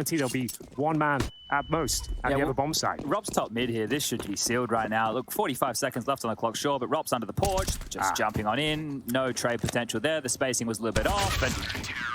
There'll be one man at most at the other bomb site. ropz top mid here. This should be sealed right now. Look, 45 seconds left on the clock, sure, but ropz under the porch, just jumping on in. No trade potential there. The spacing was a little bit off, and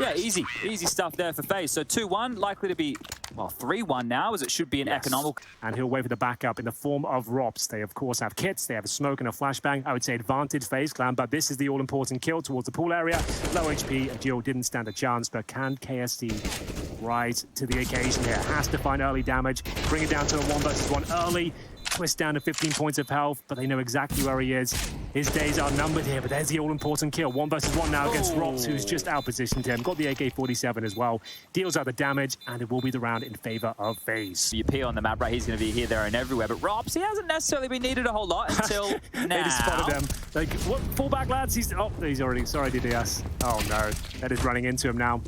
yeah, easy stuff there for FaZe. So 2-1, likely to be, well, 3-1 now, as it should be an economical. And he'll wait for the backup in the form of ropz. They, of course, have kits. They have a smoke and a flashbang. I would say advantage FaZe clan, but this is the all-important kill towards the pool area. Low HP, and Jill didn't stand a chance, but can KSD rise to the occasion here? Has to find early damage, bring it down to a 1 versus 1 early. Twist down to 15 points of health, but they know exactly where he is. His days are numbered here, but there's the all-important kill. 1 versus 1 now against ropz, who's just out-positioned him. Got the AK-47 as well. Deals out the damage, and it will be the round in favor of FaZe. You P on the map, right? He's going to be here, there, and everywhere. But ropz, he hasn't necessarily been needed a whole lot until now. They just spotted him. Like, what? Fall back, lads. He's already. Sorry, DDS. Oh, no. That is running into him now.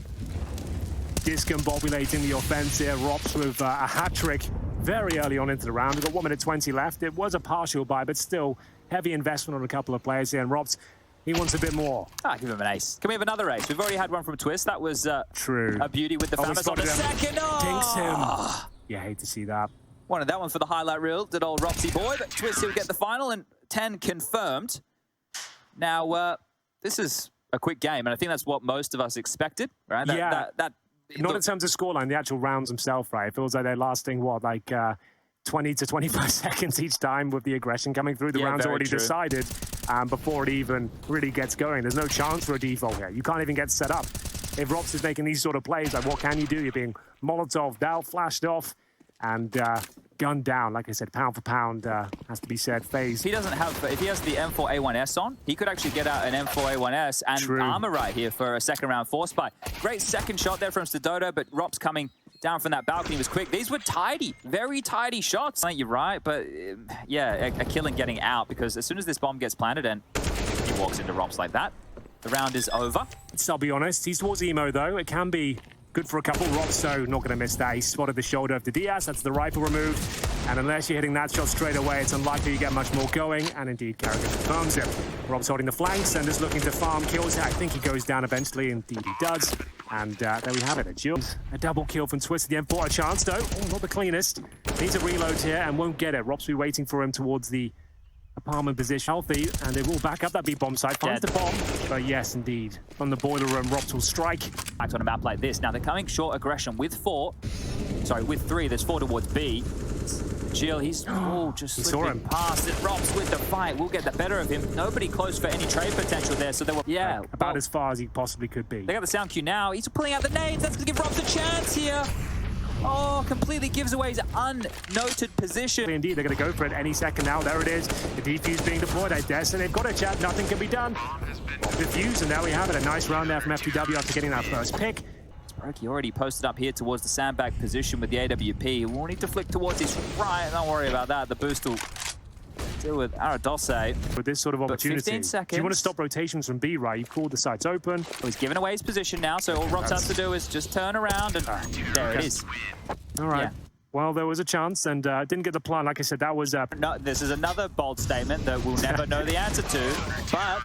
Discombobulating the offense here. ropz with a hat-trick very early on into the round. We've got 1 minute 20 left. It was a partial buy, but still heavy investment on a couple of players here. And ropz, he wants a bit more. Give him an ace. Can we have another ace? We've already had one from Twist. That was true. A beauty with the Famas on the second. Dinks him. Yeah, hate to see that. Wanted that one for the highlight reel. Did old ropzy boy, but Twist will get the final, and 10 confirmed. Now, this is a quick game, and I think that's what most of us expected, right? Not in terms of scoreline, the actual rounds themselves, right? It feels like they're lasting, what, like 20 to 25 seconds each time with the aggression coming through. The round's already decided before it even really gets going. There's no chance for a default here. You can't even get set up. If ropz is making these sort of plays, like, what can you do? You're being Molotov'd out, flashed off, and gunned down. Like I said, pound for pound has to be said. FaZe. He doesn't have, if he has the M4A1S on, he could actually get out an M4A1S and armor right here for a second round force buy. Great second shot there from Stododo, but ropz coming down from that balcony was quick. These were tidy, very tidy shots. You're right, but yeah, a kill and getting out, because as soon as this bomb gets planted and he walks into ropz like that, the round is over. I'll be honest, he's towards emo though. It can be good for a couple. ropz, so not going to miss that. He spotted the shoulder of the Diaz. That's the rifle removed. And unless you're hitting that shot straight away, it's unlikely you get much more going. And indeed, Carrigan confirms it. ropz holding the flanks and just looking to farm kills. I think he goes down eventually. Indeed, he does. And there we have it. A double kill from Twist. The M4 a chance, though. Oh, not the cleanest. Needs a reload here and won't get it. ropz will be waiting for him towards the apartment position. Healthy, and they will back up that B bomb site. Finds the bomb. But yes, indeed. From the boiler room, ropz will strike. Back on a map like this. Now they're coming short aggression with 3. There's 4 towards B. Jill, he's just slipping past it. ropz with the fight will get the better of him. Nobody close for any trade potential there. So they were about as far as he possibly could be. They got the sound cue now. He's pulling out the nades. That's going to give ropz a chance here. Oh, completely gives away his unnoted position. Indeed, they're going to go for it any second now. There it is. The defuse being deployed. I guess, and they've got a chat. Nothing can be done. Defuse, and there we have it. A nice round there from FTW after getting that first pick. He already posted up here towards the sandbag position with the AWP. We'll need to flick towards his right. Don't worry about that. The boost will deal with Aradose. With this sort of opportunity, 15 seconds. Do you want to stop rotations from B, right? You've called the sites open. Well, he's given away his position now, so all ropz has to do is just turn around, and there it is. All right. Yeah. Well, there was a chance, and didn't get the plan. Like I said, that was... No, this is another bold statement that we'll never know the answer to, but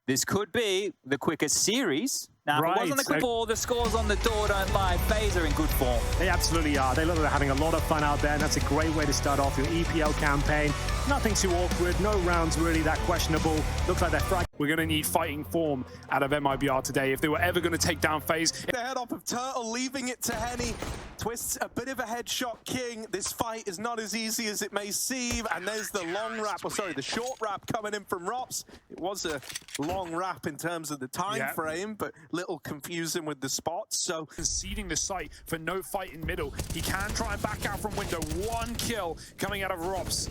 this could be the quickest series. Now, if it wasn't the quick ball, the scores on the door don't lie. FaZe are in good form. They absolutely are. They look like they're having a lot of fun out there, and that's a great way to start off your EPL campaign. Nothing too awkward, no rounds really that questionable. Looks like they're frightened. We're going to need fighting form out of MIBR today if they were ever going to take down FaZe. The head off of Turtle, leaving it to Henny. Twist's a bit of a headshot king. This fight is not as easy as it may seem. And there's the long wrap, the short wrap coming in from ropz. It was a long wrap in terms of the time frame, but little confusing with the spots. So conceding the site for no fight in middle. He can try and back out from window. 1 kill coming out of ropz.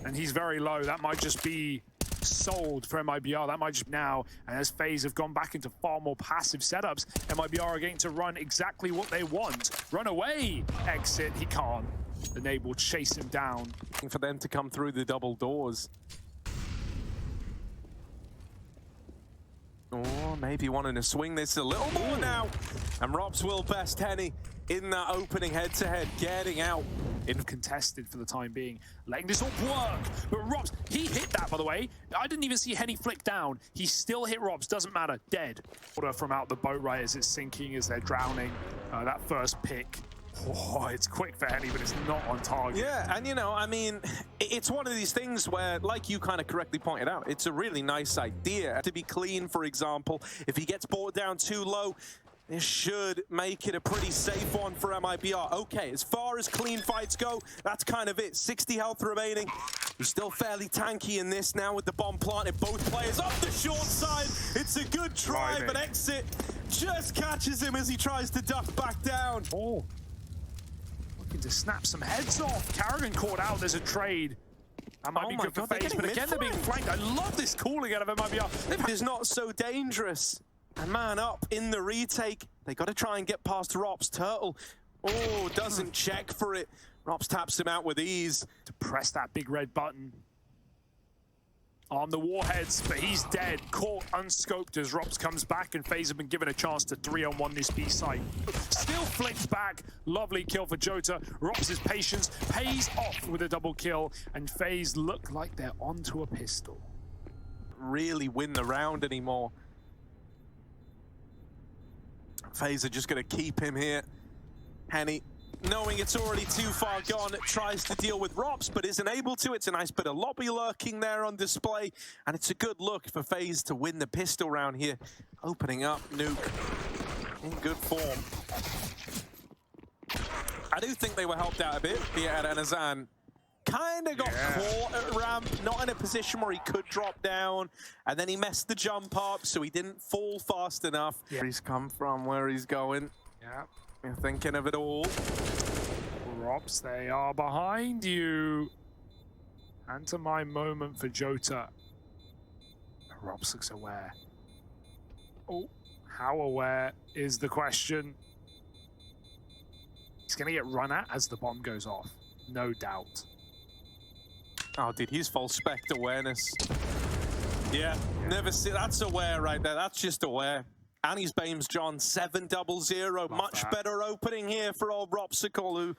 And he's very low. That might just be sold for MIBR. That might just now, and as FaZe have gone back into far more passive setups, MIBR are going to run exactly what they want. Run away! Exit, he can't. The nade will chase him down. For them to come through the double doors. Or maybe wanting to swing this a little more now. And ropz will best Henny in that opening head-to-head, getting out. Contested for the time being, letting this all work. But ropz, he hit that, by the way. I didn't even see Henny flick down. He still hit ropz, doesn't matter, dead. Water from out the boat right as it's sinking, as they're drowning. That first pick Oh, it's quick for Henny, but it's not on target. Yeah, and you know, I mean, it's one of these things where, like you kind of correctly pointed out, it's a really nice idea to be clean, for example. If he gets brought down too low, this should make it a pretty safe one for MIBR. Okay, as far as clean fights go, that's kind of it. 60 health remaining. He's still fairly tanky in this now with the bomb planted. Both players up the short side. It's a good try, but Exit just catches him as he tries to duck back down. Oh, looking to snap some heads off. Karrigan caught out. There's a trade. That might be good for FaZe, but again, they're being flanked. I love this calling out of MIBR. It's not so dangerous. And man up in the retake. They got to try and get past ropz. Turtle, oh, doesn't check for it. ropz taps him out with ease. To press that big red button on the warheads, but he's dead. Caught unscoped as ropz comes back, and FaZe have been given a chance to 3-on-1 this B site. Still flicks back. Lovely kill for Jota. ropz's patience pays off with a double kill, and FaZe look like they're onto a pistol. Really win the round anymore. FaZe are just going to keep him here. Henny, knowing it's already too far gone, tries to deal with ropz, but isn't able to. It's a nice bit of lobby lurking there on display, and it's a good look for FaZe to win the pistol round here. Opening up Nuke in good form. I do think they were helped out a bit. Biat and Azan kind of got caught at ramp, not in a position where he could drop down, and then he messed the jump up, so he didn't fall fast enough. Where he's come from, where he's going. Yeah. You're thinking of it all. ropz, they are behind you. And to my moment for Jota. ropz looks aware. Oh, how aware is the question? He's going to get run at as the bomb goes off, no doubt. Oh, dude, he's full spec awareness. Yeah, never see. That's aware right there. That's just aware. And he's Bames John, 7-0. Much better opening here for old ropsicle, who,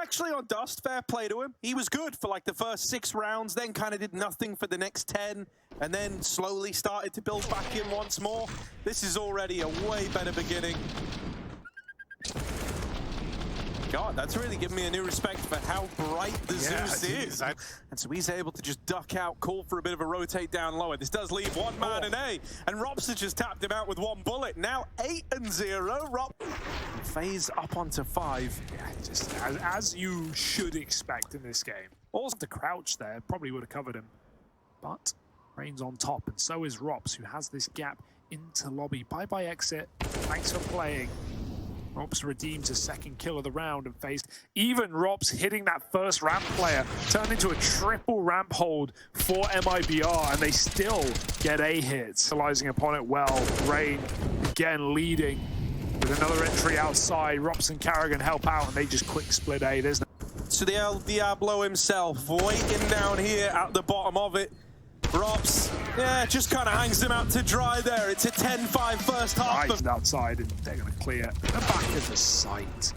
actually on Dust, fair play to him. He was good for like the first 6 rounds, then kind of did nothing for the next 10, and then slowly started to build back in once more. This is already a way better beginning. God, that's really given me a new respect for how bright the Zeus is. And so he's able to just duck out, call for a bit of a rotate down lower. This does leave one man in A, and ropz has just tapped him out with 1 bullet. Now 8-0. FaZe up onto 5. Yeah, just as you should expect in this game. Also, the crouch there probably would have covered him. But Rain's on top, and so is ropz, who has this gap into lobby. Bye-bye, Exit. Thanks for playing. ropz redeems a 2nd kill of the round, and FaZe, even ropz hitting that first ramp player, turned into a triple ramp hold for MIBR, and they still get a hit. Utilizing upon it well. Rain again leading with another entry outside. ropz and Karrigan help out, and they just quick split A. There's So the El Diablo himself waiting down here at the bottom of it. ropz, just kind of hangs him out to dry there. It's a 10-5 first half. Right outside, and they're going to clear the back of the site.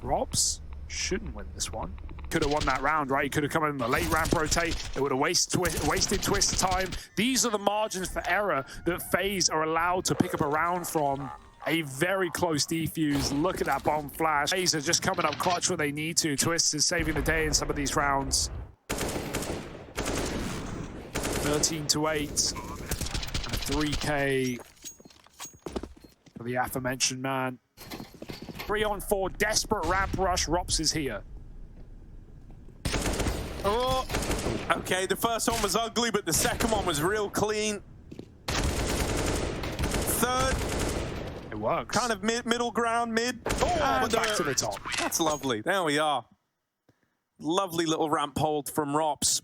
ropz shouldn't win this one. Could have won that round, right? He could have come in the late ramp rotate. It would have wasted twist time. These are the margins for error that FaZe are allowed to pick up a round from. A very close defuse. Look at that bomb flash. FaZe are just coming up clutch when they need to. Twist is saving the day in some of these rounds. 13-8, 3K for the aforementioned man. 3-on-4, desperate ramp rush. ropz is here. Oh, okay, the first one was ugly, but the second one was real clean. Third, it works. kind of middle ground, mid. Oh, and back to the top. That's lovely. There we are. Lovely little ramp hold from ropz.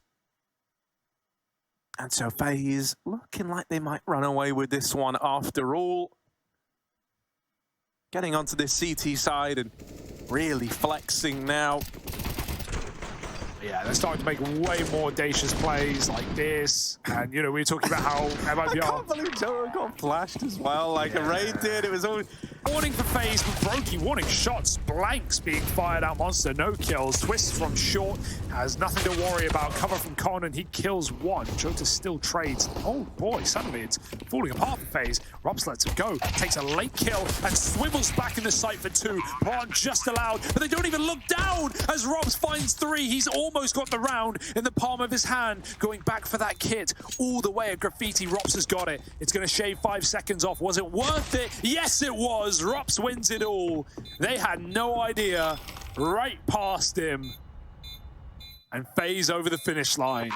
And so FaZe looking like they might run away with this one after all. Getting onto this CT side and really flexing now. Yeah, they're starting to make way more audacious plays like this. And, we were talking about how MIBR... I can't believe Joe got flashed as well, like a raid did. It was all... Warning for FaZe, but Brokey warning shots. Blanks being fired out. Monster, no kills. Twist from short, has nothing to worry about. Cover from Con, and he kills one. Jota still trades. Oh boy, suddenly it's falling apart for FaZe. ropz lets him go, takes a late kill, and swivels back in the site for two. Plant just allowed, but they don't even look down as ropz finds three. He's almost got the round in the palm of his hand, going back for that kit all the way at Graffiti. ropz has got it. It's going to shave 5 seconds off. Was it worth it? Yes, it was. ropz wins it all. They had no idea. Right past him. And FaZe over the finish line.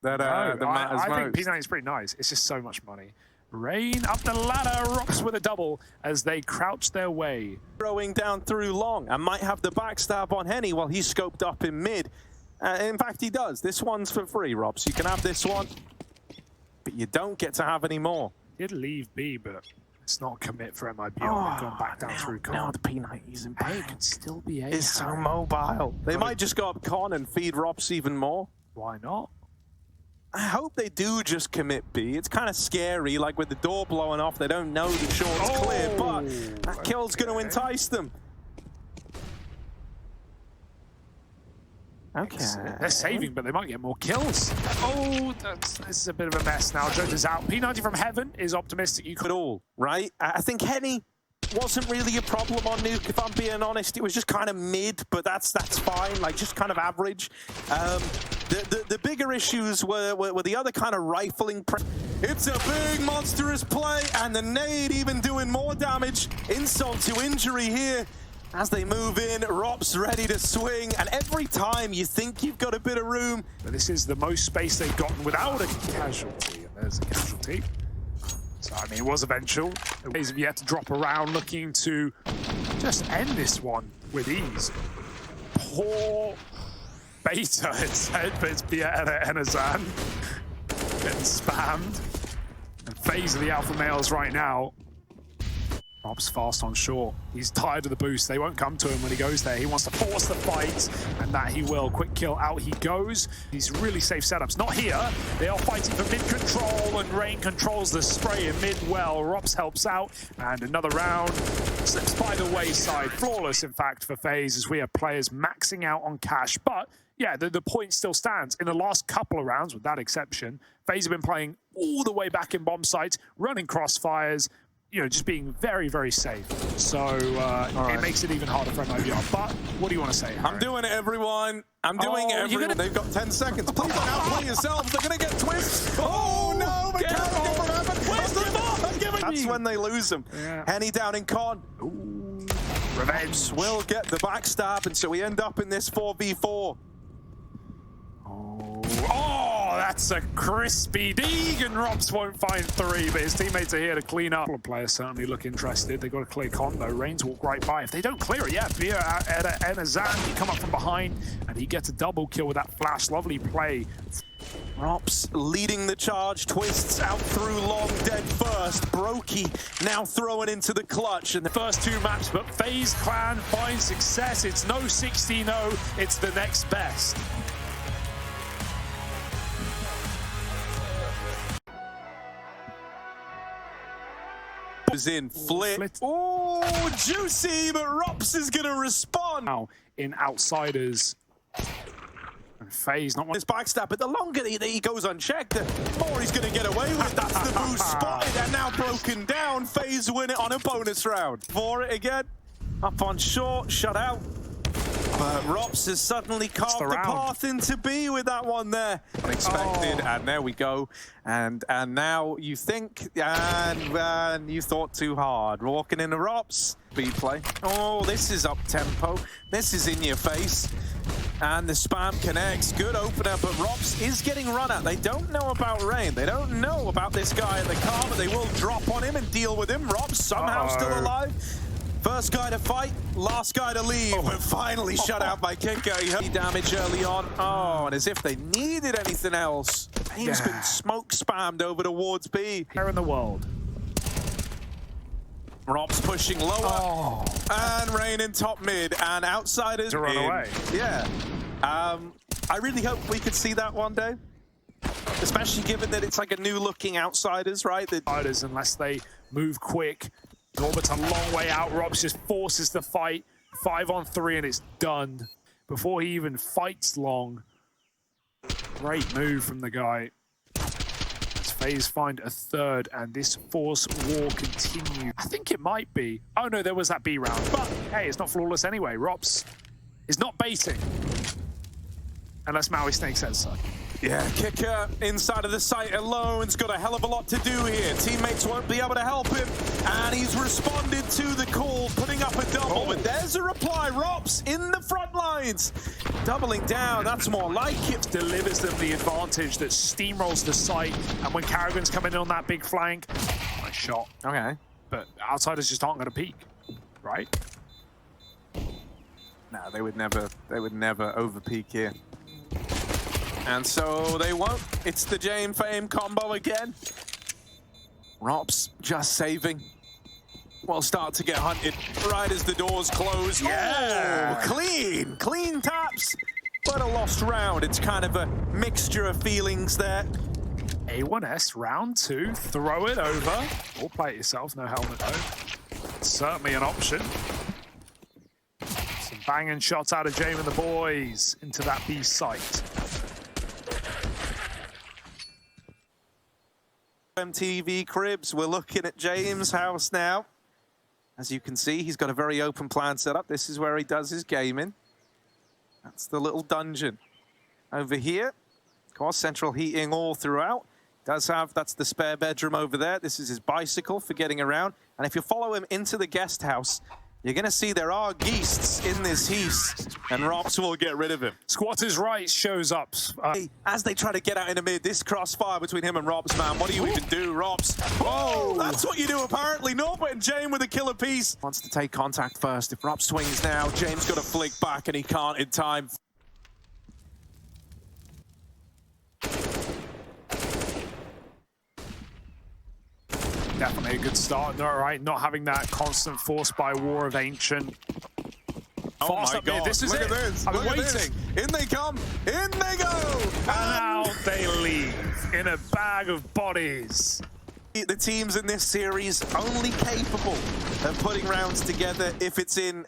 I think P90 is pretty nice. It's just so much money. Rain up the ladder, ropz with a double as they crouch their way. Throwing down through long and might have the backstab on Henny while he's scoped up in mid. In fact, he does. This one's for free, ropz. You can have this one, but you don't get to have any more. Did leave B, but it's not a commit for MIBR. They've gone back down through Con. Now the P90's in pain. Can still be A. It's so mobile. They might just go up Con and feed ropz even more. Why not? I hope they do just commit B. It's kind of scary, like with the door blowing off, they don't know the short's clear, but that kill's going to entice them. Okay. They're saving, but they might get more kills. Oh, this is a bit of a mess now. Jota's out. P90 from Heaven is optimistic. You could all, right? I think Henny wasn't really a problem on Nuke, if I'm being honest. It was just kind of mid, but that's fine, like just kind of average. The bigger issues were the other kind of rifling. It's a big monstrous play, and the nade even doing more damage. Insult to injury here. As they move in, ropz ready to swing, and every time you think you've got a bit of room. But this is the most space they've gotten without a casualty, and there's a casualty. So, I mean, it was eventual. FaZe have yet to drop around, looking to just end this one with ease. Poor Beta, it said, but it's Bieta Enazan getting spammed. And FaZe are the alpha males right now. ropz fast on shore. He's tired of the boost. They won't come to him when he goes there. He wants to force the fight, and that he will. Quick kill, out he goes. These really safe setups. Not here. They are fighting for mid control, and Rain controls the spray in mid well. ropz helps out, and another round slips by the wayside. Flawless, in fact, for FaZe, as we have players maxing out on cash. But yeah, the point still stands. In the last couple of rounds, with that exception, FaZe have been playing all the way back in bomb sites, running crossfires, you know, just being very, very safe. So it makes it even harder for MIBR. But what do you want to say, Harry? I'm doing it, everyone. I'm doing it, everyone. They've got 10 seconds. Please don't outplay yourselves. They're going to get twist. Oh, no. They can't get from Heaven. Where's the ball? That's when they lose them. Yeah. Henny down in Con. Ooh. Revenge. Will get the backstab, and so we end up in this 4v4. Oh, that's a crispy dig, and ropz won't find three, but his teammates are here to clean up. Players certainly look interested. They've got a clear Con, though. Reigns walk right by. If they don't clear it, yeah, Enazan, he come up from behind, and he gets a double kill with that flash. Lovely play. ropz leading the charge, twists out through long, dead first. Brokey now throwing into the clutch. And the first two maps, but FaZe Clan finds success. It's no 16-0, it's the next best. Is in flit. Oh, juicy, but ropz is going to respond. Now, in Outsiders, and FaZe not one. This backstab, but the longer he goes unchecked, the more he's going to get away with. That's the boost spotted and now broken down. FaZe win it on a bonus round. For it again, up on short, shut out. But ropz has suddenly carved the path into B with that one there. Unexpected, and there we go. And now you think, and you thought too hard. Walking into ropz, speed play. Oh, this is up tempo. This is in your face. And the spam connects. Good opener, but ropz is getting run at. They don't know about Rain. They don't know about this guy in the car, but they will drop on him and deal with him. ropz somehow still alive. First guy to fight, last guy to leave, but finally shut out by Kinko. He had damage early on. Oh, and as if they needed anything else. Pain's been smoke spammed over towards B. Here in the world. ropz pushing lower, and Rain in top mid, and Outsiders to run away. Yeah. I really hope we could see that one day. especially given that it's like a new-looking Outsiders, right? Outsiders, unless they move quick. Norbit's a long way out. ropz just forces the fight. 5-on-3 and it's done. Before he even fights long. Great move from the guy. As FaZe find a third and this force war continues. I think it might be. Oh no, there was that B round. But hey, it's not flawless anyway. ropz is not baiting. Unless Maui Snake says so. Yeah, Kicker inside of the site alone's got a hell of a lot to do here. Teammates won't be able to help him, and he's responded to the call, putting up a double. But there's a reply. ropz in the front lines, doubling down. That's more like it. Delivers them the advantage that steamrolls the site, and when Karrigan's coming in on that big flank, nice shot. Okay, but Outsiders just aren't going to peek, right? No, they would never over peek here. And so they won't. It's the Jame Fame combo again. ropz just saving. Will start to get hunted right as the doors close. Yeah! Oh, clean taps, but a lost round. It's kind of a mixture of feelings there. A1S round 2, throw it over. Or play it yourself, no helmet though. Certainly an option. Some banging shots out of Jame and the boys into that B site. MTV Cribs, we're looking at James' house now. As you can see, he's got a very open plan set up. This is where he does his gaming. That's the little dungeon. Over here, of course, central heating all throughout. That's the spare bedroom over there. This is his bicycle for getting around. And if you follow him into the guest house, you're going to see there are geests in this heath, and ropz will get rid of him. Squatter's right shows up. As they try to get out in the mid, this crossfire between him and ropz, man. What do you even do, ropz? Oh, that's what you do, apparently. Norbit and Jame with a killer piece. Wants to take contact first. If ropz swings now, Jame's got to flick back, and he can't in time. Definitely a good start, right? Not having that constant force by war of Ancient. Oh Fast my up here. God, This is look it. at this. I've been Look at waiting. this. In they come, in they go. And out they leave in a bag of bodies. The teams in this series only capable of putting rounds together if it's in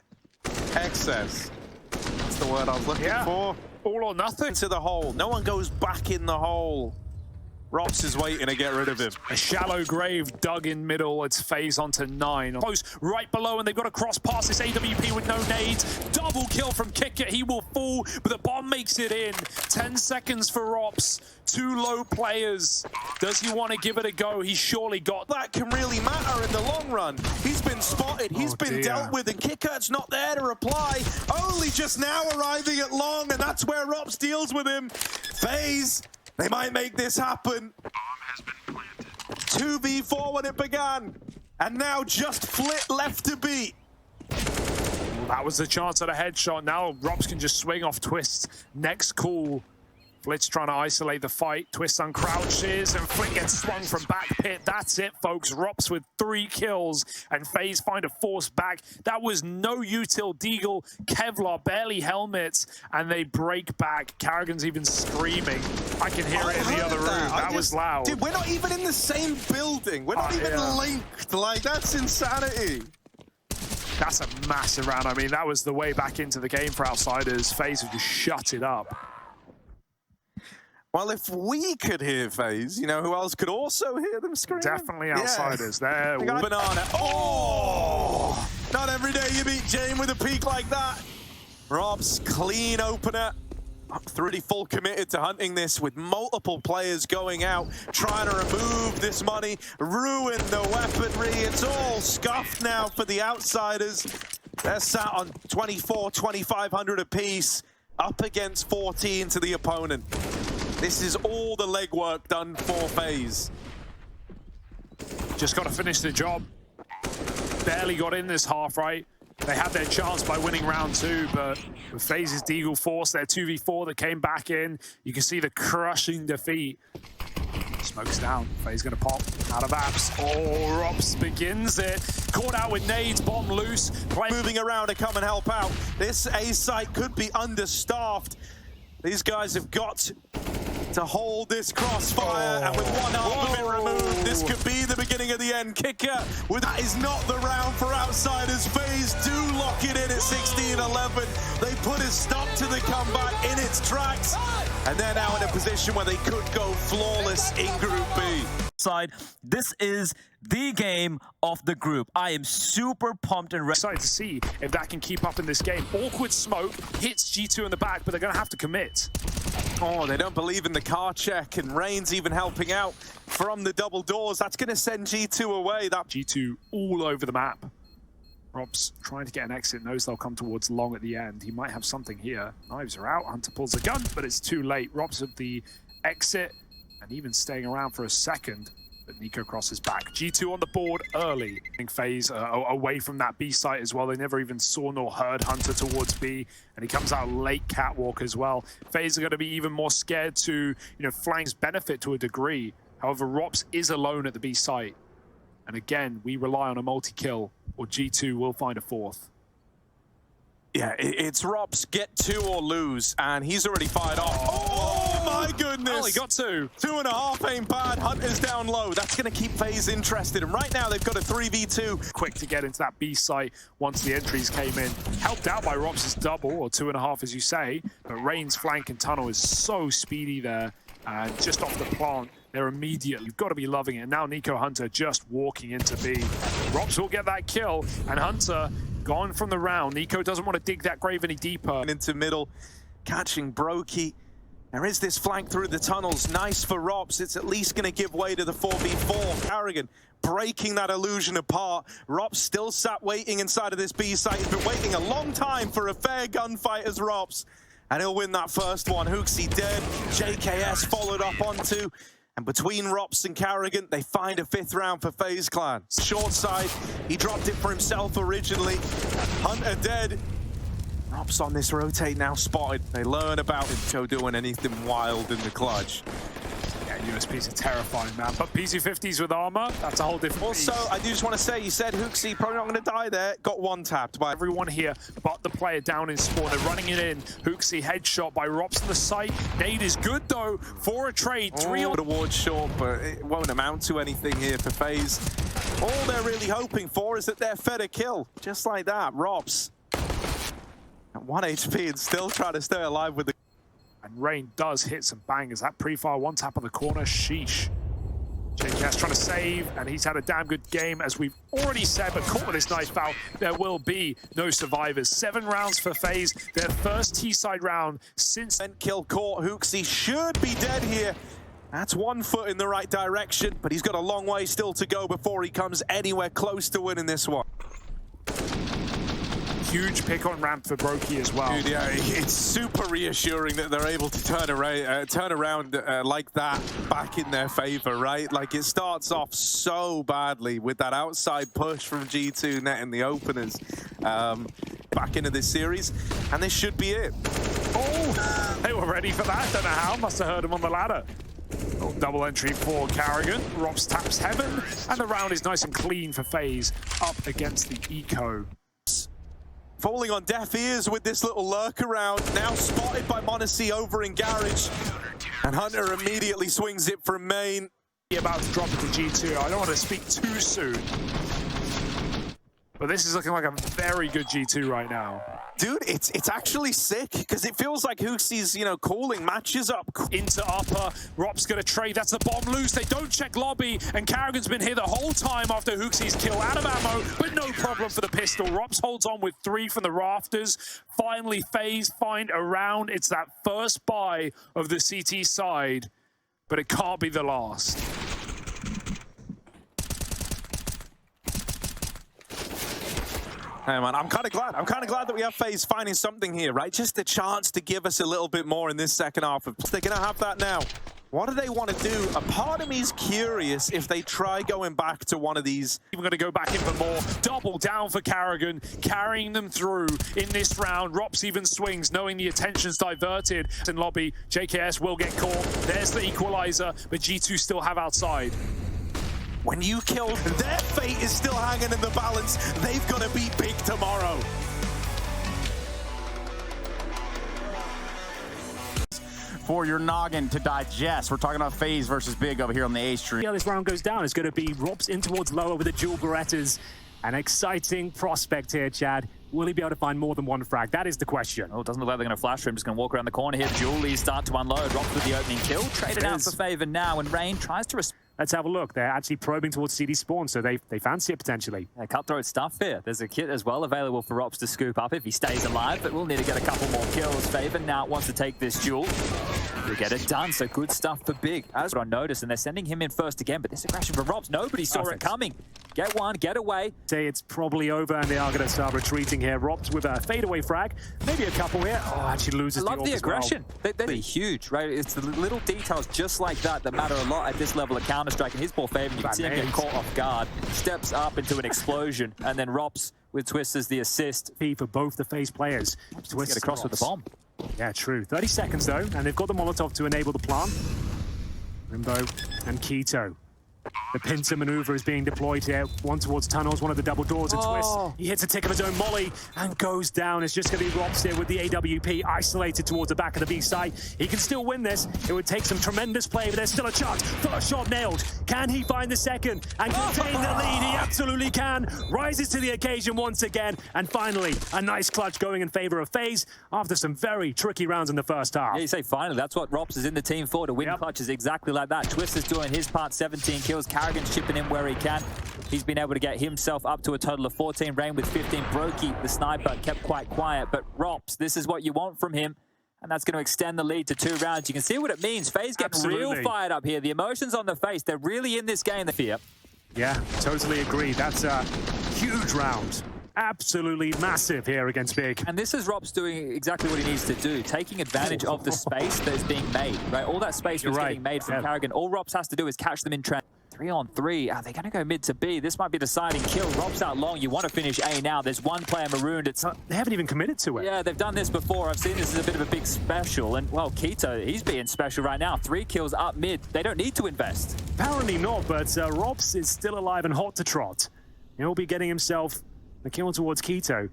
excess. That's the word I was looking for. All or nothing. Into the hole. No one goes back in the hole. ropz is waiting to get rid of him. A shallow grave dug in middle. It's FaZe onto 9. Close right below, and they've got to cross past this AWP with no nades. Double kill from Kicker. He will fall, but the bomb makes it in. 10 seconds for ropz. 2 low players. Does he want to give it a go? He surely got that. Can really matter in the long run. He's been spotted. He's been dealt with, and Kicker's not there to reply. Only just now arriving at long, and that's where ropz deals with him. FaZe, they might make this happen. 2v4 when it began, and now just flit left to beat. That was the chance at a headshot. Now ropz can just swing off Twist. Next call. Flit's trying to isolate the fight. Twist uncrouches, and Flit gets swung from back pit. That's it, folks. ropz with 3 kills, and FaZe find a force back. That was no util deagle. Kevlar, barely helmets, and they break back. Karrigan's even screaming. I can hear it in the other room. That was loud. Dude, we're not even in the same building. We're not even linked. Like, that's insanity. That's a massive round. I mean, that was the way back into the game for Outsiders. FaZe have just shut it up. Well, if we could hear FaZe, you know who else could also hear them screaming? Definitely Outsiders. There. Banana. Oh! Not every day you beat Jame with a peek like that. ropz, clean opener. Really full committed to hunting this with multiple players going out, trying to remove this money, ruin the weaponry. It's all scuffed now for the Outsiders. They're sat on 24, 2,500 apiece, up against 14 to the opponent. This is all the legwork done for FaZe. Just got to finish the job. Barely got in this half, right? They had their chance by winning round 2, but with FaZe's deagle force, their 2v4 that came back in, you can see the crushing defeat. Smokes down. FaZe gonna pop out of apps. Oh, ropz begins it. Caught out with nades, bomb loose. Moving around to come and help out. This A site could be understaffed. These guys have got to hold this crossfire, and with one arm of it removed, this could be the beginning of the end. Kicker, that is not the round for Outsiders. FaZe do lock it in at 16-11. They put a stop to the comeback in its tracks, and they're now in a position where they could go flawless in Group B. Side, this is the game of the group. I am super pumped and Excited to see if that can keep up in this game. Awkward smoke hits G2 in the back, but they're going to have to commit. Oh, they don't believe in the car check, and Rain's even helping out from the double doors. That's going to send G2 away. That G2 all over the map. ropz trying to get an exit, knows they'll come towards long at the end. He might have something here. Knives are out, Hunter pulls a gun, but it's too late. ropz at the exit, and even staying around for a second. But Nico crosses back. G2 on the board early. I think FaZe away from that B site as well. They never even saw nor heard Hunter towards B, and he comes out late catwalk as well. FaZe are going to be even more scared to, flank's benefit to a degree. However, ropz is alone at the B site. And again, we rely on a multi-kill, or G2 will find a fourth. Yeah, it's ropz, get 2 or lose, and he's already fired off. Oh my goodness! Oh, he got 2. 2.5 ain't bad. Hunter's down low. That's going to keep FaZe interested, and right now they've got a 3v2. Quick to get into that B site once the entries came in. Helped out by ropz's double, or 2.5 as you say, but Rain's flank and tunnel is so speedy there, and just off the plant. They're immediately, you've got to be loving it. And now Nico Hunter just walking into B. ropz will get that kill, and Hunter gone from the round. Nico doesn't want to dig that grave any deeper. Into middle, catching Brokey. There is this flank through the tunnels. Nice for ropz. It's at least going to give way to the 4v4. Carrigan breaking that illusion apart. ropz still sat waiting inside of this B site. He's been waiting a long time for a fair gunfight as ropz. And he'll win that first one. HooXi dead. JKS followed up onto. And between ropz and Carrigan, they find a 5th round for FaZe Clan. Short side, he dropped it for himself originally. Hunter dead. ropz on this rotate now spotted. They learn about him doing anything wild in the clutch. Yeah, USPs are terrifying, man. But PC50s with armor, that's a whole different Also, beast. I do just want to say, you said HooXi probably not going to die there. Got one tapped by everyone here, but the player down in spawn. They're running it in. HooXi headshot by ropz on the site. Nade is good, though, for a trade. 3 on towards short, but it won't amount to anything here for FaZe. All they're really hoping for is that they're fed a kill. Just like that, ropz. At 1 HP and still trying to stay alive with the... And Rain does hit some bangers. That pre-fire one tap on the corner, sheesh. JKS trying to save, and he's had a damn good game, as we've already said, but caught with this nice foul. There will be no survivors. 7 rounds for FaZe, their first T-side round since... Kill caught. HooXi should be dead here. That's 1 foot in the right direction, but he's got a long way still to go before he comes anywhere close to winning this one. Huge pick on ramp for Brokey as well. Dude, yeah, it's super reassuring that they're able to turn around like that back in their favor, right? Like, it starts off so badly with that outside push from G2 netting the openers back into this series, and this should be it. Oh, they were ready for that. Don't know how. Must have heard him on the ladder. Oh, double entry for Carrigan. ropz taps heaven, and the round is nice and clean for FaZe up against the Eco. Falling on deaf ears with this little lurk around. Now spotted by m0NESY over in Garage. And Hunter immediately swings it from main. About to drop it to G2. I don't want to speak too soon. But this is looking like a very good G2 right now. Dude, it's actually sick, because it feels like HooXi's, calling matches up. Into upper, ropz gonna trade, that's the bomb loose, they don't check lobby, and Carrigan's been here the whole time after HooXi's kill, out of ammo, but no problem for the pistol. ropz holds on with 3 from the rafters. Finally, FaZe find a round. It's that first buy of the CT side, but it can't be the last. Hey man, I'm kind of glad. I'm kind of glad that we have FaZe finding something here, right? Just a chance to give us a little bit more in this second half. They're going to have that now. What do they want to do? A part of me is curious if they try going back to one of these. Even going to go back in for more. Double down for Carrigan, carrying them through in this round. ropz even swings, knowing the attention's diverted. In lobby, JKS will get caught. There's the equalizer, but G2 still have outside. When you kill, their fate is still hanging in the balance. They've got to beat big tomorrow. for your noggin to digest. We're talking about FaZe versus Big over here on the A stream. See how this round goes down. It's going to be ropz in towards lower with the dual Berettas. An exciting prospect here, Chad. Will he be able to find more than one frag? That is the question. Oh, it doesn't look like they're going to flash for him. Just going to walk around the corner here. Julie start to unload. ropz with the opening kill. Traded out for favor now, and Rain tries to... Let's have a look. They're actually probing towards CD spawn, so they fancy it potentially. Yeah, cutthroat stuff here. There's a kit as well available for ropz to scoop up if he stays alive, but we'll need to get a couple more kills. Favor now wants to take this duel to get it done, so good stuff for Big. As what I noticed, and they're sending him in first again, but this aggression from ropz, nobody saw it coming. Get one, get away. Say it's probably over, and they are going to start retreating here. ropz with a fadeaway frag, maybe a couple here. Oh, actually loses I love the aggression. Well. They're huge, right? It's the little details just like that that matter a lot at this level of Counter-Strike. And his ball favor, you can see him get caught off guard, steps up into an explosion, and then ropz with Twist as the assist. For both the FaZe players. Twist get across with the bomb. Yeah, true. 30 seconds though, and they've got the Molotov to enable the plant. Rimbo and Keto. The pincer maneuver is being deployed here. One towards tunnels, one of the double doors, and Twist. He hits a tick of his own molly and goes down. It's just going to be ropz here with the AWP isolated towards the back of the B site. He can still win this. It would take some tremendous play, but there's still a chance. First shot nailed. Can he find the second and contain the lead? He absolutely can. Rises to the occasion once again. And finally, a nice clutch going in favor of FaZe after some very tricky rounds in the first half. Yeah, you say finally. That's what ropz is in the team for, to win clutches exactly like that. Twist is doing his part, 17 kills. Carrigan's chipping in where he can. He's been able to get himself up to a total of 14. Rain with 15. Brokey, the sniper, kept quite quiet. But ropz, this is what you want from him. And that's going to extend the lead to 2 rounds. You can see what it means. FaZe getting real fired up here. The emotions on the face. They're really in this game. The fear. Yeah, totally agree. That's a huge round. Absolutely massive here against Big. And this is ropz doing exactly what he needs to do, taking advantage of the space that is being made, right? All that space was getting made from Carrigan. All ropz has to do is catch them in trend. 3-on-3. Are they going to go mid to B? This might be deciding kill. ropz out long. You want to finish A now. There's one player marooned. They haven't even committed to it. Yeah, they've done this before. I've seen this as a bit of a big special. And, well, Keto, he's being special right now. 3 kills up mid. They don't need to invest. Apparently not, but ropz is still alive and hot to trot. He'll be getting himself a kill towards Keto.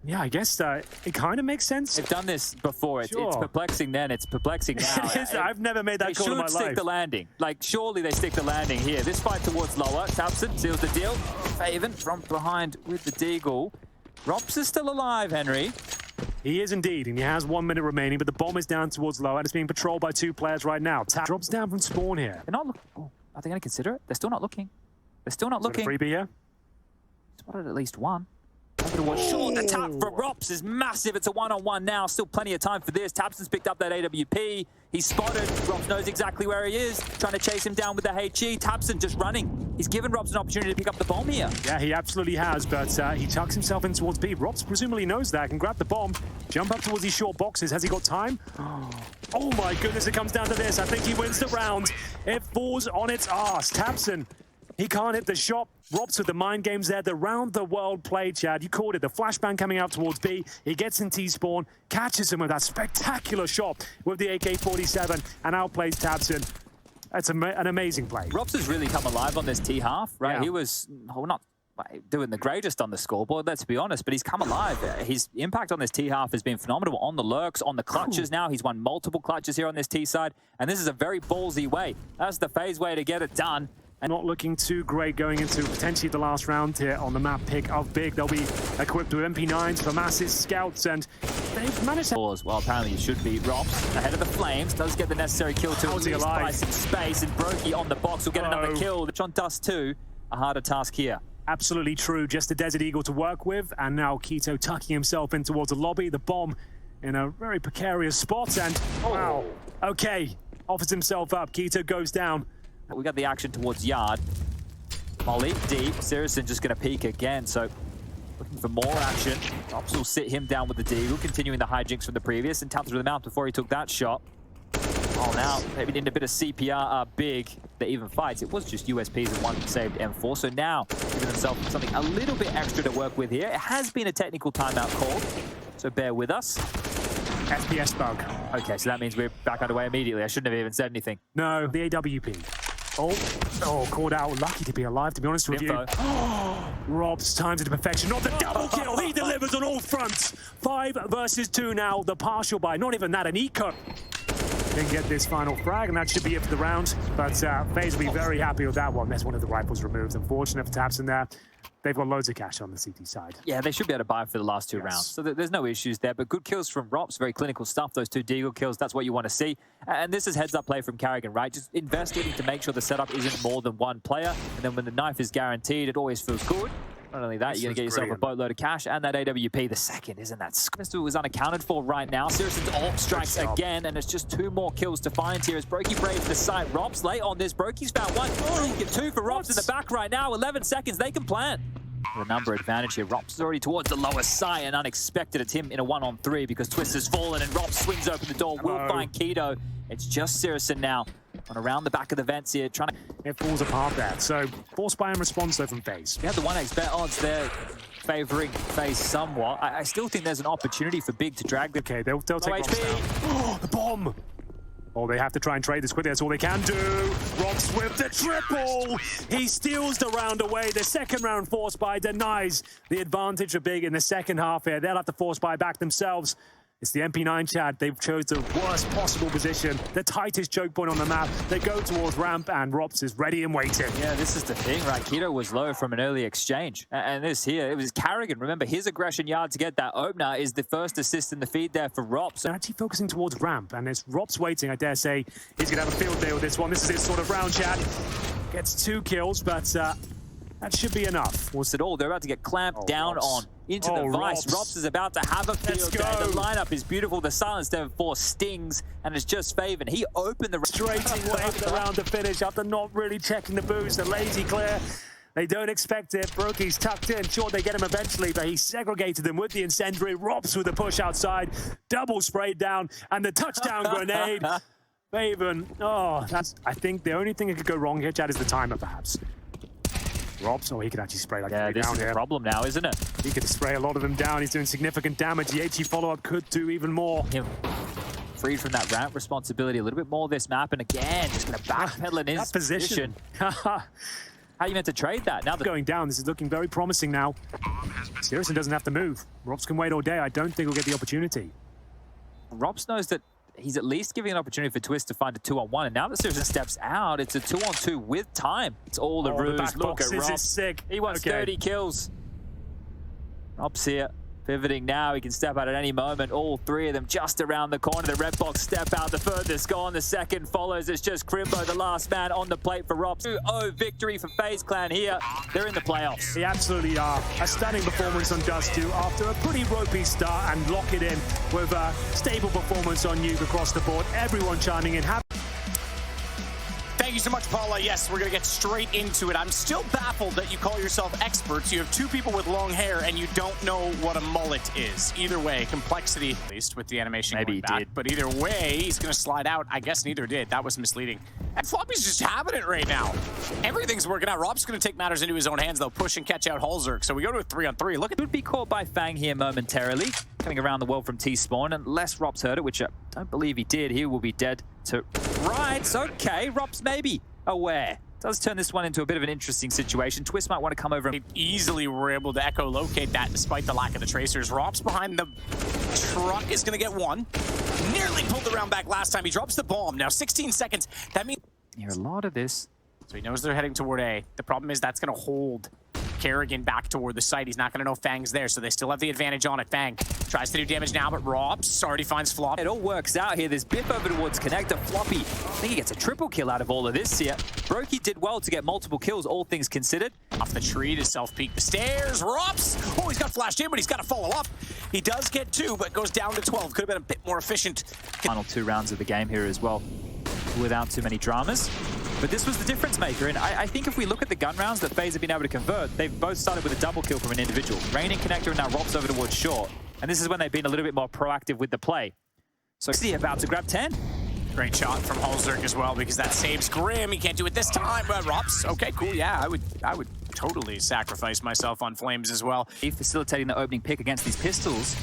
Yeah, I guess it kind of makes sense. They've done this before. It's perplexing then, it's perplexing now. It is. I've never made that call in my life. They should stick the landing. Like, surely they stick the landing here. This fight towards lower. tabseN seals the deal. Faven from behind with the deagle. ropz is still alive, Henry. He is indeed, and he has 1 minute remaining, but the bomb is down towards lower, and it's being patrolled by 2 players right now. Drops down from spawn here. They're not looking. Oh, are they going to consider it? They're still not looking. They're still not looking. Freebie here. Spotted at least one. Sure, the tap for ropz is massive. It's a 1-on-1 now. Still plenty of time for this. tabseN's picked up that AWP. He's spotted. ropz knows exactly where he is. Trying to chase him down with the HE. tabseN just running. He's given ropz an opportunity to pick up the bomb here. Yeah, he absolutely has, but he tucks himself in towards B. ropz presumably knows that. Can grab the bomb, jump up towards these short boxes. Has he got time? Oh my goodness, it comes down to this. I think he wins the round. It falls on its arse. tabseN, he can't hit the shot. ropz with the mind games there, the round-the-world play, Chad. You called it, the flashbang coming out towards B. He gets in T-spawn, catches him with that spectacular shot with the AK-47, and outplays tabseN. That's an amazing play. ropz has really come alive on this T-half, right? Yeah. He was not doing the greatest on the scoreboard, let's be honest, but he's come alive. His impact on this T-half has been phenomenal on the lurks, on the clutches now. He's won multiple clutches here on this T-side, and this is a very ballsy way. That's the FaZe way to get it done. And not looking too great going into potentially the last round here on the map pick of Big. They'll be equipped with MP9s, FAMAS's, scouts, and they've managed to... Well, apparently it should be ropz ahead of the flames. Does get the necessary kill to release by some space, and Brokey on the box will get another kill. Which on Dust 2, a harder task here. Absolutely true. Just a Desert Eagle to work with, and now Keto tucking himself in towards the lobby. The bomb in a very precarious spot, and wow. Okay, offers himself up. Keto goes down. We got the action towards Yard. Molly, deep. ceriSGO just going to peek again, so looking for more action. ropz will sit him down with the deagle, continuing the hijinks from the previous, and tapped through the mount before he took that shot. Oh, now maybe need a bit of CPR Big that even fights. It was just USPs and 1 saved M4, so now giving themselves something a little bit extra to work with here. It has been a technical timeout called, so bear with us. FPS bug. Okay, so that means we're back underway immediately. I shouldn't have even said anything. No, the AWP. Oh, called out. Lucky to be alive, to be honest with you. ropz times it to perfection. Not the double kill. He delivers on all fronts. 5 versus 2 now. The partial buy. Not even that, an eco. and get this final frag, and that should be it for the round. But FaZe will be very happy with that one. There's one of the rifles removed. Unfortunate for Taps in there. They've got loads of cash on the CT side. Yeah, they should be able to buy for the last two rounds. So there's no issues there. But good kills from ropz, very clinical stuff. Those two deagle kills, that's what you want to see. And this is heads-up play from Carrigan, right? Just investigating to make sure the setup isn't more than one player. And then when the knife is guaranteed, it always feels good. Not only that, you're going to get yourself a boatload of cash and that AWP. The second, isn't that? Mr. was unaccounted for right now. Syrsoon's ult strikes again, and it's just 2 more kills to find here as Brokey braves the site. ropz late on this. Brokey's found 1. Oh, get 2 for ropz in the back right now. 11 seconds, they can plant. The number advantage here. ropz is already towards the lower side, and unexpected at him in a 1-on-3 because Twist has fallen and ropz swings open the door. Will find Keto. It's just Syrsoon now. On around the back of the vents here, trying to... It falls apart there. So, force buy and response though from FaZe. You have the 1x bet odds there, favoring FaZe somewhat. I still think there's an opportunity for Big to drag the... Okay, they'll take ropz down. Oh, the bomb! Oh, they have to try and trade this quickly. That's all they can do. ropz with the triple. He steals the round away. The second round force buy denies the advantage of Big in the second half here. They'll have to force buy back themselves. It's the MP9 Chad. They've chose the worst possible position, the tightest choke point on the map. They go towards ramp, and ropz is ready and waiting. Yeah, this is the thing, right? Keto was low from an early exchange. And this here, it was Carrigan. Remember, his aggression yard to get that opener is the first assist in the feed there for ropz. They're actually focusing towards ramp, and it's ropz waiting. I dare say he's going to have a field day with this one. This is his sort of round, Chad. Gets 2 kills, but that should be enough. Was it all? They're about to get clamped down on into the vice. ropz is about to have a field day. The lineup is beautiful. The silence there for stings, and it's just FaZe. He opened the straight away for the round to finish after not really checking the boost. The lazy clear. They don't expect it. Brokey's tucked in. Sure, they get him eventually, but he segregated them with the incendiary. ropz with the push outside. Double sprayed down, and the touchdown grenade. Faven. Oh, that's... I think the only thing that could go wrong here, Chad, is the timer, perhaps. ropz, oh, he could actually spray like 3 this down is here. a problem now, isn't it? He could spray a lot of them down. He's doing significant damage. The HE follow-up could do even more. Freed from that ramp responsibility a little bit more this map, and again, just going to backpedal in his position. How are you meant to trade that? Now going down, this is looking very promising now. Syrsoon doesn't have to move. ropz can wait all day. I don't think he'll get the opportunity. ropz knows that he's at least giving an opportunity for Twist to find a 2-on-1, and now that Syrsoon steps out, it's a 2-on-2 with time. It's all the ruse. Look at ropz. Sick. He wants 30 kills. ropz here, pivoting now. He can step out at any moment. All 3 of them just around the corner. The red box step out. The furthest gone. The second follows. It's just Crimbo, the last man on the plate for ropz. 2-0 victory for FaZe Clan here. They're in the playoffs. They absolutely are. A stunning performance on Dust 2 after a pretty ropey start, and lock it in with a stable performance on Nuke across the board. Everyone chiming in. Thank you so much, Paula. Yes, we're going to get straight into it. I'm still baffled that you call yourself experts. You have 2 people with long hair, and you don't know what a mullet is. Either way, complexity, at least with the animation. Maybe he did. But either way, he's going to slide out. I guess neither did. That was misleading. And Floppy's just having it right now. Everything's working out. ropz going to take matters into his own hands. They'll push and catch out Holzerk. So we go to a 3-on-3. Look at... Could be caught by Fang here momentarily. Coming around the world from T-spawn, unless ropz heard it, which I don't believe he did. He will be dead to rights. Okay, ropz maybe aware. Does turn this one into a bit of an interesting situation. Twist might want to come over and... Easily were able to echolocated that despite the lack of the tracers. ropz behind the truck is going to get 1. Nearly pulled the round back last time. He drops the bomb. Now 16 seconds. That means... You hear a lot of this. So he knows they're heading toward A. The problem is that's going to hold Carrigan back toward the site. He's not going to know Fang's there, so they still have the advantage on it. Fang tries to do damage now, but ropz already finds Flop. It all works out here. There's Biff over towards Connector. Floppy, I think he gets a triple kill out of all of this here. Brokey did well to get multiple kills, all things considered. Off the tree to self-peek the stairs. ropz! Oh, he's got flashed in, but he's got to follow up. He does get 2, but goes down to 12. Could have been a bit more efficient. Final 2 rounds of the game here as well, without too many dramas. But this was the difference maker, and I think if we look at the gun rounds that FaZe have been able to convert, they've both started with a double kill from an individual. Rain and Connector, and now ropz over towards short. And this is when they've been a little bit more proactive with the play. So see, about to grab 10. Great shot from Holzerk as well, because that saves Grim. He can't do it this time, but ropz, okay, cool, yeah, I would totally sacrifice myself on Flames as well. Facilitating the opening pick against these pistols.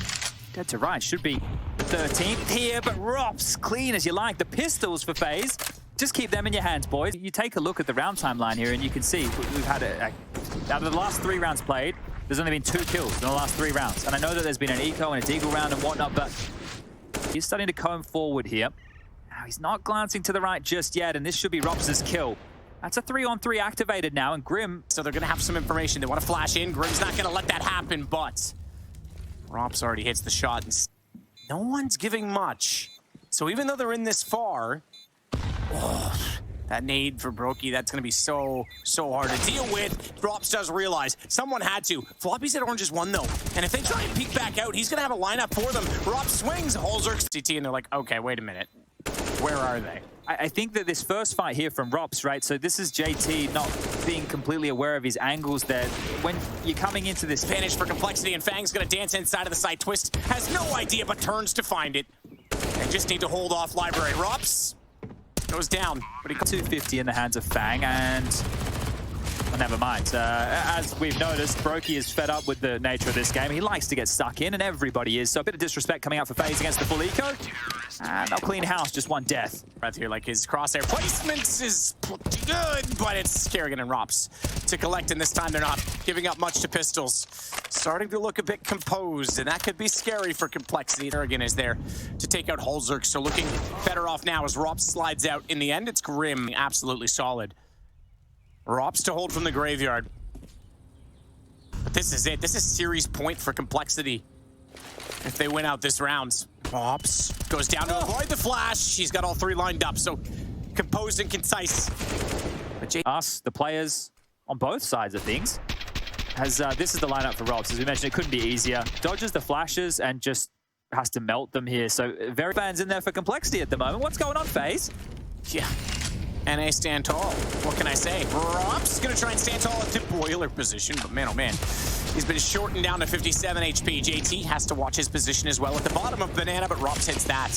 Dead to right, should be the 13th here, but ropz, clean as you like. The pistols for FaZe. Just keep them in your hands, boys. You take a look at the round timeline here, and you can see we've had out of the last 3 rounds played, there's only been 2 kills in the last 3 rounds. And I know that there's been an eco and a deagle round and whatnot, but he's starting to comb forward here. Now he's not glancing to the right just yet, and this should be ropz' kill. That's a 3-on-3 activated now, and Grim... So they're going to have some information. They want to flash in. Grim's not going to let that happen, but ropz already hits the shot, and no one's giving much. So even though they're in this far, that nade for Brokey, that's going to be so hard to deal with. ropz does realize someone had to. Floppy's at orange is one, though. And if they try and peek back out, he's going to have a lineup for them. ropz swings, holzerk CT, and they're like, okay, wait a minute. Where are they? I think that this first fight here from ropz, right? So this is JT not being completely aware of his angles there. When you're coming into this... Advantage for complexity, and Fang's going to dance inside of the side. Twist has no idea, but turns to find it. They just need to hold off library. ropz goes down, but he... 250 in the hands of Fang, and... Oh, never mind. As we've noticed, Brokey is fed up with the nature of this game. He likes to get stuck in, and everybody is. So a bit of disrespect coming out for FaZe against the full eco. And they'll clean house, just one death. Right here, like his crosshair placement is pretty good, but it's Kerrigan and ropz to collect, and this time they're not giving up much to pistols. Starting to look a bit composed, and that could be scary for complexity. Kerrigan is there to take out holzerk, so looking better off now as ropz slides out. In the end, it's Grim, absolutely solid. ropz to hold from the graveyard. But this is it. This is series point for complexity if they win out this round. ropz goes down to avoid the flash. She's got all three lined up, so composed and concise. But us, the players on both sides of things, has this is the lineup for ropz. As we mentioned, it couldn't be easier. Dodges the flashes and just has to melt them here. So very fans in there for complexity at the moment. What's going on, FaZe? Yeah. NA stand tall. What can I say? ropz gonna try and stand tall at the boiler position, but man, oh man. He's been shortened down to 57 HP. JT has to watch his position as well at the bottom of Banana, but ropz hits that.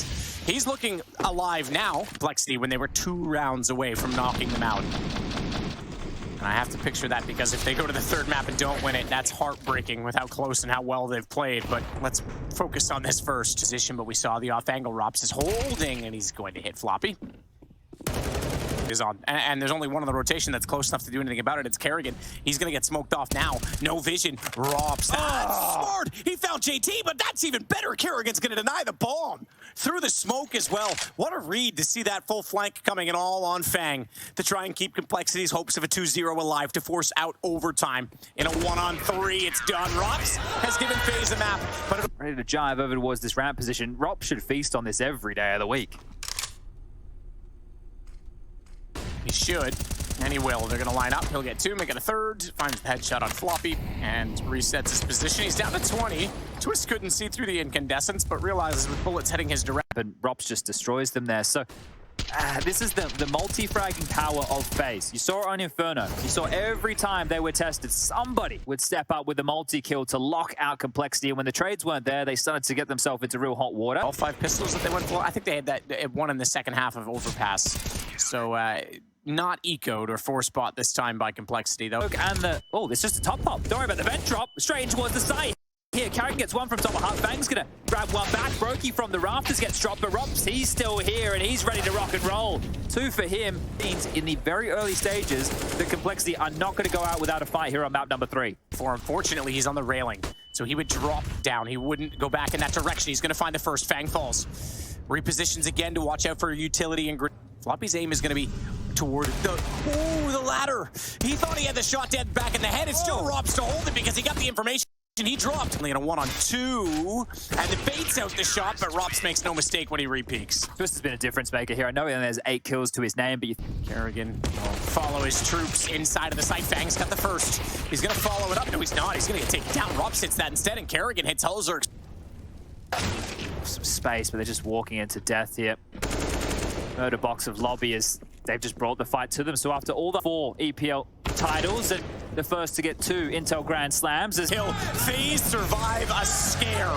He's looking alive now, complexity, when they were 2 rounds away from knocking them out. And I have to picture that because if they go to the third map and don't win it, that's heartbreaking with how close and how well they've played. But let's focus on this first position. But we saw the off-angle. ropz is holding, and he's going to hit Floppy. Is on, and there's only one on the rotation that's close enough to do anything about it. It's Kerrigan. He's gonna get smoked off now. No vision. ropz. That's smart. He found JT, but that's even better. Kerrigan's gonna deny the bomb through the smoke as well. What a read to see that full flank coming in all on Fang to try and keep complexity's hopes of a 2-0 alive, to force out overtime in a 1-on-3. It's done. ropz has given FaZe a map, but ready to jive over towards this ramp position. ropz should feast on this every day of the week. he should, and he will. They're going to line up. He'll get 2, make it a third. Finds the headshot on Floppy and resets his position. He's down to 20. Twist couldn't see through the incandescence, but realizes with bullets heading his direction. And ropz just destroys them there. So this is the multi-fragging power of FaZe. You saw it on Inferno. You saw every time they were tested, somebody would step up with a multi-kill to lock out complexity. And when the trades weren't there, they started to get themselves into real hot water. All 5 pistols that they went for, I think they had that one in the second half of Overpass. So not ecoed or 4-spot this time by complexity, though. And it's just a top pop. Don't worry about the vent drop. Straight in towards the site. Here, Carrick gets one from top of Hut. Fang's gonna grab one back. Brokey from the rafters gets dropped, but ropz, he's still here and he's ready to rock and roll. 2 for him. Means in the very early stages, the complexity are not gonna go out without a fight here on map number 3. Unfortunately, he's on the railing, so he would drop down. He wouldn't go back in that direction. He's gonna find the first. Fang falls. Repositions again to watch out for utility and grid. Floppy's aim is gonna be toward the ladder. He thought he had the shot dead back in the head. It's still ropz to hold it because he got the information. He dropped only in a 1-on-2, and it baits out the shot, but ropz makes no mistake when he repeaks. Twist has been a difference maker here. I know there's 8 kills to his name, but Kerrigan will follow his troops inside of the site. Fang's got the first. He's going to follow it up. No, he's not. He's going to get taken down. ropz hits that instead, and Kerrigan hits holzerk. Some space, but they're just walking into death here. Murder box of lobby as they've just brought the fight to them. So after all the 4 EPL titles and the first to get 2 Intel Grand Slams, as FaZe survive a scare.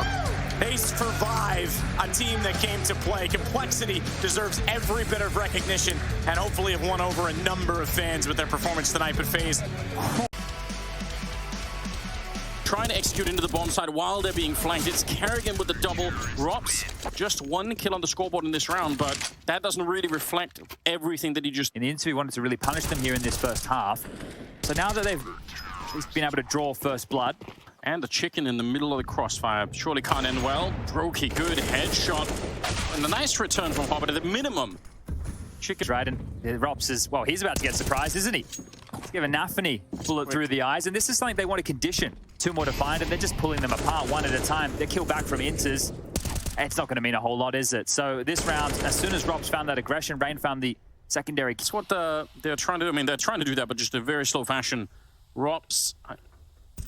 They survive a team that came to play. Complexity deserves every bit of recognition and hopefully have won over a number of fans with their performance tonight. But FaZe trying to execute into the bomb side while they're being flanked. It's Kerrigan with the double. ropz, just 1 kill on the scoreboard in this round, but that doesn't really reflect everything that he just... In the interview, wanted to really punish them here in this first half. So now that they've at least been able to draw first blood. And the chicken in the middle of the crossfire surely can't end well. Brokey, good headshot. and a nice return from Hobbit at the minimum. Chicken right, and ropz is, well, he's about to get surprised, isn't he? He's giving Nafany a bullet through the eyes, and this is something they want to condition. 2 more to find, and they're just pulling them apart one at a time. They're kill back from Inters. It's not going to mean a whole lot, is it? So this round, as soon as ropz found that aggression, Rain found the secondary. That's what they're trying to do. I mean, they're trying to do that, but just a very slow fashion. ropz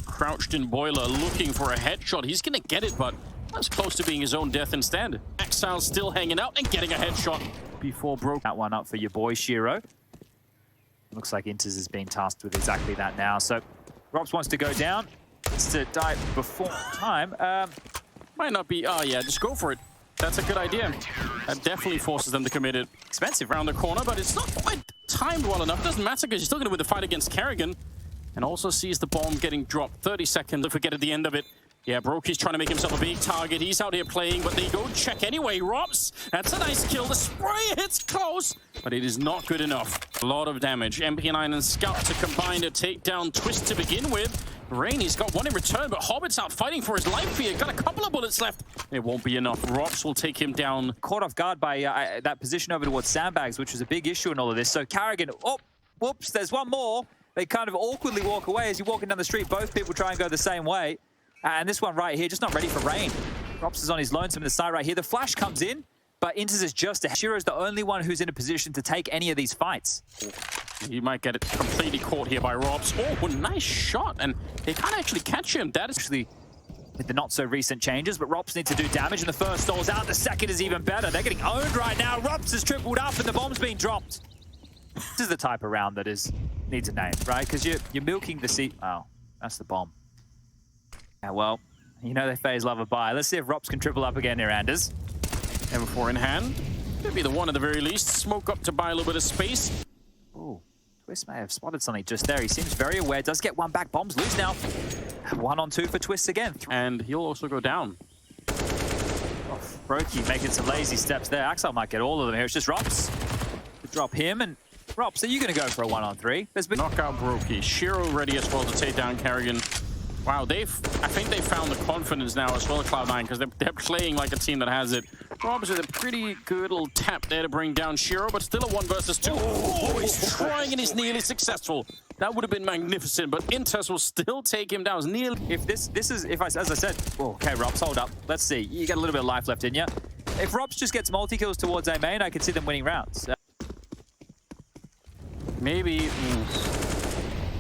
crouched in boiler, looking for a headshot. He's going to get it, but that's close to being his own death instead. Exile still hanging out and getting a headshot before broke. That one up for your boy, Shiro. Looks like Inters is being tasked with exactly that now. So ropz wants to go down. It's to die before time. Might not be. Oh, yeah, just go for it. That's a good idea. That definitely forces them to commit it. Expensive around the corner, but it's not quite timed well enough. Doesn't matter because you're still going to win the fight against Kerrigan. And also sees the bomb getting dropped. 30 seconds to forget at the end of it. Yeah, Brokey's trying to make himself a big target. He's out here playing, but they go check anyway. ropz, that's a nice kill. The spray hits close, but it is not good enough. A lot of damage. MP9 and Scout to combine to take down Twist to begin with. Rain, he's got one in return, but Hobbit's out fighting for his life here. Got a couple of bullets left. It won't be enough. ropz will take him down. Caught off guard by that position over towards sandbags, which was a big issue in all of this. So Kerrigan, oh, whoops, there's one more. They kind of awkwardly walk away as you're walking down the street. Both people try and go the same way. And this one right here, just not ready for Rain. ropz is on his lonesome in the side right here. The flash comes in, but Inters is just ahead. Shiro's the only one who's in a position to take any of these fights. He might get it completely caught here by ropz. Oh, nice shot. And they can't actually catch him. That is actually with the not-so-recent changes, but ropz needs to do damage, and the first stalls out. The second is even better. They're getting owned right now. ropz has tripled up, and the bomb's being dropped. This is the type of round that needs a name, right? Because you're milking the seat. Oh, that's the bomb. Yeah, well, you know they FaZe love a buy. Let's see if ropz can triple up again here, Anders. M4 in hand. Could be the one at the very least. Smoke up to buy a little bit of space. Oh, Twist may have spotted something just there. He seems very aware. Does get one back. Bombs loose now. 1 on 2 for Twist again. And he'll also go down. Oh, Brokey making some lazy steps there. Axel might get all of them here. It's just ropz. Drop him, and ropz, are you going to go for a 1 on 3? There's been knockout Brokey. Shiro ready as well to take down Kerrigan. Wow, I think they found the confidence now as well at Cloud9 because they're playing like a team that has it. ropz with a pretty good little tap there to bring down Shiro, but still a 1 versus 2. Oh, he's trying and he's nearly successful. That would have been magnificent, but Inters will still take him down. It's nearly. If as I said, oh, okay, ropz, hold up. Let's see. You got a little bit of life left in you. If ropz just gets multi-kills towards A main, I could see them winning rounds. Maybe.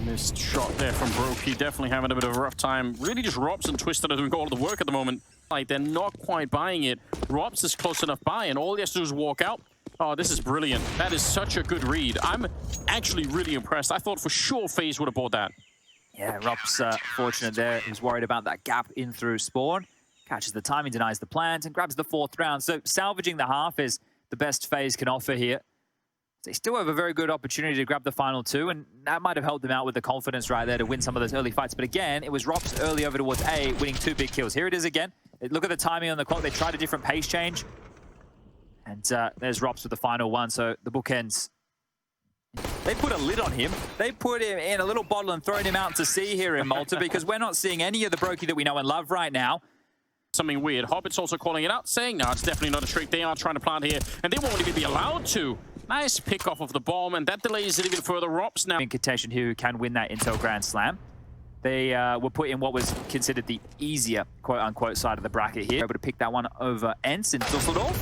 Missed shot there from Brokey. Definitely having a bit of a rough time. Really just ropz and Twist that are doing all the work at the moment. Like, they're not quite buying it. ropz is close enough by, and all he has to do is walk out. Oh, this is brilliant. That is such a good read. I'm actually really impressed. I thought for sure FaZe would have bought that. Yeah, ropz fortunate there. He was worried about that gap in through spawn. Catches the timing, denies the plant, and grabs the 4th round. So salvaging the half is the best FaZe can offer here. They still have a very good opportunity to grab the final 2, and that might have helped them out with the confidence right there to win some of those early fights. But again, it was ropz early over towards A, winning 2 big kills. Here it is again. Look at the timing on the clock. They tried a different pace change. And there's ropz with the final 1, so the bookends. They put a lid on him. They put him in a little bottle and thrown him out to sea here in Malta because we're not seeing any of the Brokey that we know and love right now. Something weird. Hobbit's also calling it out, saying, no, it's definitely not a trick. They are trying to plant here, and they won't even be allowed to. Nice pick off of the bomb, and that delays it even further. ropz now in contention who can win that Intel Grand Slam. They were put in what was considered the easier, quote-unquote, side of the bracket here. Able to pick that one over Ents in Dusseldorf.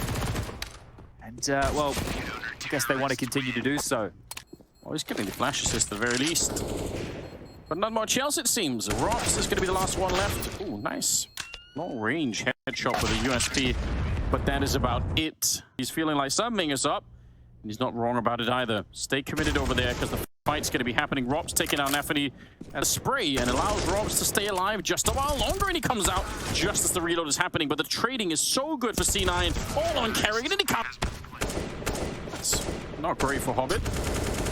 And, well, I guess they want to continue to do so. Well, he's getting the flash assist at the very least. But not much else, it seems. ropz is going to be the last one left. Ooh, nice. Long range headshot with a USP, but that is about it. He's feeling like something is up. And he's not wrong about it either. Stay committed over there because the fight's going to be happening. ropz taking out Nafany at a spray and allows ropz to stay alive just a while longer, and he comes out just as the reload is happening. But the trading is so good for C9. All on Kerrigan, and he comes. That's not great for Hobbit.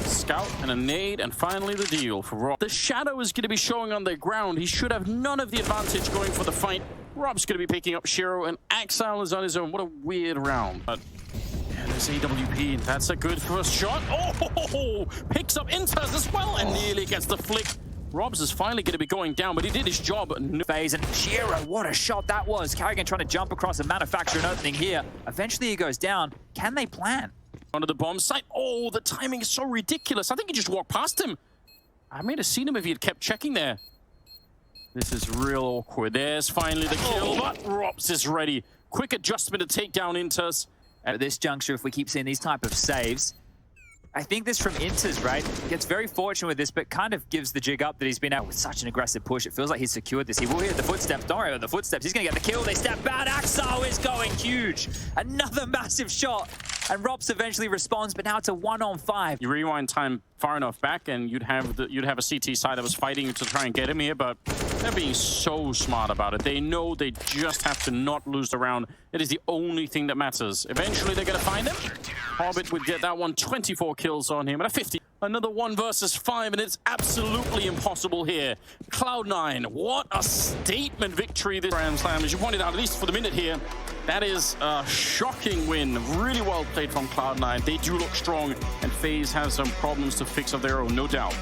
Scout and a nade, and finally the deal for ropz. The shadow is going to be showing on the ground. He should have none of the advantage going for the fight. ropz going to be picking up Shiro, and Axel is on his own. What a weird round. But there's AWP. That's a good first shot. Oh, picks up Inters as well and nearly gets the flick. ropz is finally going to be going down, but he did his job. FaZe and Shiro, what a shot that was. Carrigan trying to jump across and manufacture an opening here. Eventually he goes down. Can they plan? Onto the bomb site. Oh, the timing is so ridiculous. I think he just walked past him. I may have seen him if he had kept checking there. This is real awkward. There's finally the kill, but ropz is ready. Quick adjustment to take down Inters. At this juncture, if we keep seeing these type of saves, I think this from Inters, right? Gets very fortunate with this, but kind of gives the jig up that he's been out with such an aggressive push. It feels like he's secured this. He will hear the footsteps. Don't worry about the footsteps. He's going to get the kill. They step out. Axo is going huge. Another massive shot. And ropz eventually responds, but now it's a 1-on-5. You rewind time far enough back, and you'd have a CT side that was fighting to try and get him here, but they're being so smart about it. They know they just have to not lose the round. It is the only thing that matters. Eventually, they're going to find him. Hobbit would get that one. 24 kills on him, and a 50. Another 1 versus 5, and it's absolutely impossible here. Cloud9, what a statement victory this Grand Slam. As you pointed out, at least for the minute here, that is a shocking win. Really well played from Cloud9. They do look strong, and FaZe has some problems to fix of their own, no doubt.